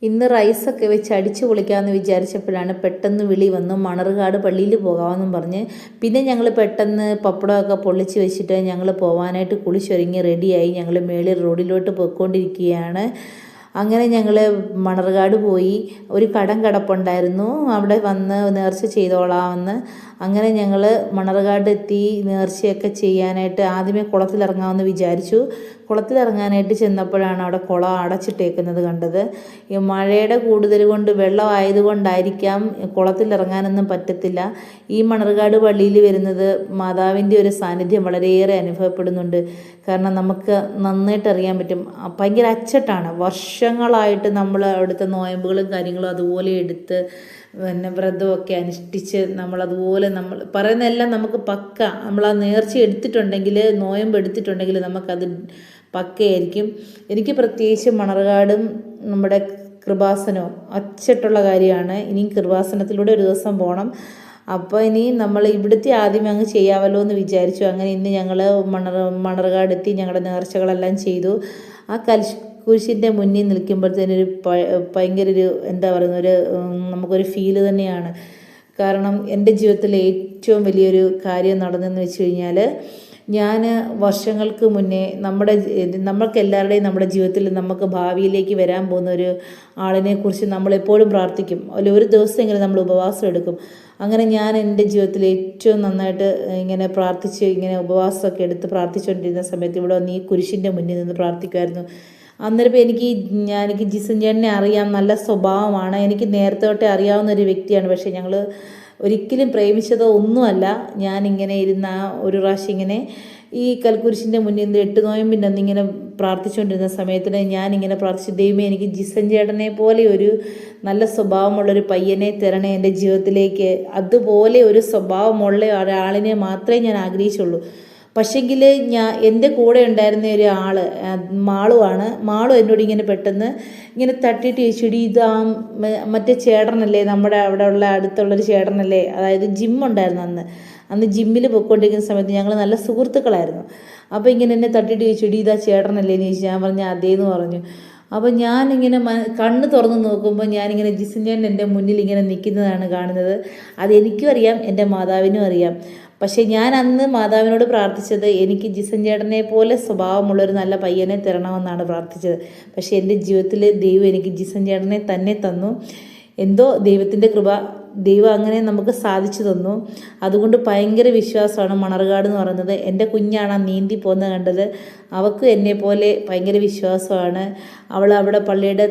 ഇന്ന് റൈസൊക്കെ വെച്ച് അടിച്ചു പൊളിക്കാമെന്ന് വിചാരിച്ചപ്പോഴാണ് പെട്ടെന്ന് വിളി വന്നു, മണർകാട് പള്ളിയിൽ പോകാമെന്നും പറഞ്ഞ്. പിന്നെ ഞങ്ങൾ പെട്ടെന്ന് പപ്പടമൊക്കെ പൊള്ളിച്ച് വെച്ചിട്ട് ഞങ്ങൾ പോകാനായിട്ട് കുളിച്ചൊരുങ്ങി റെഡിയായി. ഞങ്ങൾ മേളിൽ റോഡിലോട്ട് പോയിക്കൊണ്ടിരിക്കുകയാണ്. അങ്ങനെ ഞങ്ങൾ മണർകാട് പോയി. ഒരു കടം കിടപ്പുണ്ടായിരുന്നു, അവിടെ വന്ന് നേർച്ച ചെയ്തോളാമെന്ന്. അങ്ങനെ ഞങ്ങൾ മണർകാട് എത്തി. നേർച്ചയൊക്കെ ചെയ്യാനായിട്ട് ആദ്യമേ കുളത്തിലിറങ്ങാമെന്ന് വിചാരിച്ചു. കുളത്തിലിറങ്ങാനായിട്ട് ചെന്നപ്പോഴാണ് അവിടെ കുളം അടച്ചിട്ടേക്കുന്നത് കണ്ടത്. ഈ മഴയുടെ കൂടുതൽ കൊണ്ട്, വെള്ളം ആയതുകൊണ്ടായിരിക്കാം കുളത്തിലിറങ്ങാനൊന്നും പറ്റത്തില്ല. ഈ മണർകാട് പള്ളിയിൽ വരുന്നത് മാതാവിൻ്റെ ഒരു സാന്നിധ്യം വളരെയേറെ അനുഭവപ്പെടുന്നുണ്ട്. കാരണം നമുക്ക് നന്നായിട്ട് അറിയാൻ പറ്റും. ഭയങ്കര അച്ചട്ടാണ്. വർഷങ്ങളായിട്ട് നമ്മൾ അവിടുത്തെ നോയമ്പുകളും കാര്യങ്ങളും അതുപോലെ എടുത്ത് പിന്നെ വ്രതമൊക്കെ അനുഷ്ഠിച്ച് നമ്മളതുപോലെ നമ്മൾ പറയുന്നതെല്ലാം നമുക്ക് പക്ക. നമ്മൾ ആ നേർച്ച എടുത്തിട്ടുണ്ടെങ്കിൽ, നോയമ്പ് എടുത്തിട്ടുണ്ടെങ്കിൽ നമുക്കത് പക്കയായിരിക്കും. എനിക്ക് പ്രത്യേകിച്ച് മണർകാടും നമ്മുടെ കൃപാസനവും അച്ചട്ടുള്ള കാര്യമാണ്. ഇനിയും കൃപാസനത്തിലൂടെ ഒരു ദിവസം പോകണം. അപ്പോൾ ഇനി നമ്മൾ ഇവിടുത്തെ ആദ്യമേ അങ്ങ് ചെയ്യാമല്ലോ എന്ന് വിചാരിച്ചു. അങ്ങനെ ഇന്ന് ഞങ്ങൾ മണർകാടെത്തി ഞങ്ങളുടെ നേർച്ചകളെല്ലാം ചെയ്തു. ആ കുരിശിൻ്റെ മുന്നിൽ നിൽക്കുമ്പോഴത്തേനൊരു ഭയങ്കര ഒരു എന്താ പറയുന്ന ഒരു നമുക്കൊരു ഫീല് തന്നെയാണ്. കാരണം എൻ്റെ ജീവിതത്തിൽ ഏറ്റവും വലിയൊരു കാര്യം നടന്നെന്ന് വെച്ച് കഴിഞ്ഞാൽ, ഞാൻ വർഷങ്ങൾക്ക് മുന്നേ നമ്മൾക്കെല്ലാവരുടെയും നമ്മുടെ ജീവിതത്തിൽ നമുക്ക് ഭാവിയിലേക്ക് വരാൻ പോകുന്ന ഒരു ആളിനെക്കുറിച്ച് നമ്മളെപ്പോഴും പ്രാർത്ഥിക്കും. അതിൽ ഒരു ദിവസമെങ്കിലും നമ്മൾ ഉപവാസം എടുക്കും. അങ്ങനെ ഞാൻ എൻ്റെ ജീവിതത്തിൽ ഏറ്റവും നന്നായിട്ട് ഇങ്ങനെ പ്രാർത്ഥിച്ച്, ഇങ്ങനെ ഉപവാസമൊക്കെ എടുത്ത് പ്രാർത്ഥിച്ചുകൊണ്ടിരുന്ന സമയത്ത് ഇവിടെ വന്ന് ഈ കുരിശിൻ്റെ മുന്നിൽ നിന്ന് പ്രാർത്ഥിക്കുമായിരുന്നു. അന്നേരം എനിക്ക് ജിസൻ ചേട്ടനെ അറിയാം, നല്ല സ്വഭാവമാണ്, എനിക്ക് നേരത്തെ തൊട്ടേ അറിയാവുന്ന ഒരു വ്യക്തിയാണ്. പക്ഷേ ഞങ്ങൾ ഒരിക്കലും പ്രേമിച്ചതോ ഒന്നുമല്ല. ഞാനിങ്ങനെ ഇരുന്ന ഒരു പ്രാവശ്യം ഇങ്ങനെ ഈ കൽക്കുരിശിൻ്റെ മുന്നിൽ നിന്ന് 8 നോയമ്പിൻ്റെ അന്ന് ഇങ്ങനെ പ്രാർത്ഥിച്ചുകൊണ്ടിരുന്ന സമയത്തിന് ഞാനിങ്ങനെ പ്രാർത്ഥിച്ചു, ദൈവമേ എനിക്ക് ജിസൻ ചേട്ടനെ പോലെ ഒരു നല്ല സ്വഭാവമുള്ളൊരു പയ്യനെ തരണേ എൻ്റെ ജീവിതത്തിലേക്ക്. അതുപോലെ ഒരു സ്വഭാവമുള്ള ഒരാളിനെ മാത്രമേ ഞാൻ ആഗ്രഹിച്ചുള്ളൂ. പക്ഷേങ്കിൽ എൻ്റെ കൂടെ ഉണ്ടായിരുന്ന ഒരാൾ മാളു എന്നോട് ഇങ്ങനെ പെട്ടെന്ന് ഇങ്ങനെ തട്ടിയിട്ട് ചോദിച്ചു, ഇതാ മറ്റേ ചേട്ടനല്ലേ, നമ്മുടെ അവിടെ ഉള്ള അടുത്തുള്ളൊരു ചേട്ടനല്ലേ. അതായത് ജിമ്മുണ്ടായിരുന്നു അന്ന് ജിമ്മിൽ പോയിക്കൊണ്ടിരിക്കുന്ന സമയത്ത് ഞങ്ങൾ നല്ല സുഹൃത്തുക്കളായിരുന്നു. അപ്പോൾ ഇങ്ങനെ എന്നെ തട്ടിയിട്ട് ചോദിച്ചു, ഇതാ ചേട്ടനല്ലേ എന്ന് ചോദിച്ചു. ഞാൻ പറഞ്ഞു അതേന്ന് പറഞ്ഞു. അപ്പോൾ ഞാനിങ്ങനെ കണ്ണ് തുറന്ന് നോക്കുമ്പോൾ ഞാനിങ്ങനെ ജിസൻ ചേട്ടൻ എൻ്റെ മുന്നിൽ ഇങ്ങനെ നിൽക്കുന്നതാണ് കാണുന്നത്. അതെനിക്കും അറിയാം, എൻ്റെ മാതാവിനും അറിയാം. പക്ഷേ ഞാൻ അന്ന് മാതാവിനോട് പ്രാർത്ഥിച്ചത് എനിക്ക് ജിസൻ ചേട്ടനെ പോലെ സ്വഭാവമുള്ളൊരു നല്ല പയ്യനെ തരണമെന്നാണ് പ്രാർത്ഥിച്ചത്. പക്ഷേ എൻ്റെ ജീവിതത്തിൽ ദൈവം എനിക്ക് ജിസൻ ചേട്ടനെ തന്നെ തന്നു. എന്തോ ദൈവത്തിൻ്റെ കൃപ, ദൈവം അങ്ങനെ നമുക്ക് സാധിച്ചു തന്നു. അതുകൊണ്ട് ഭയങ്കര വിശ്വാസമാണ് മണർകാട് എന്ന് പറയുന്നത്. എൻ്റെ കുഞ്ഞാണ് നീന്തി പോകുന്നത് കണ്ടത്. അവൾക്ക് എന്നെ പോലെ ഭയങ്കര വിശ്വാസമാണ്. അവൾ അവിടെ പള്ളിയുടെ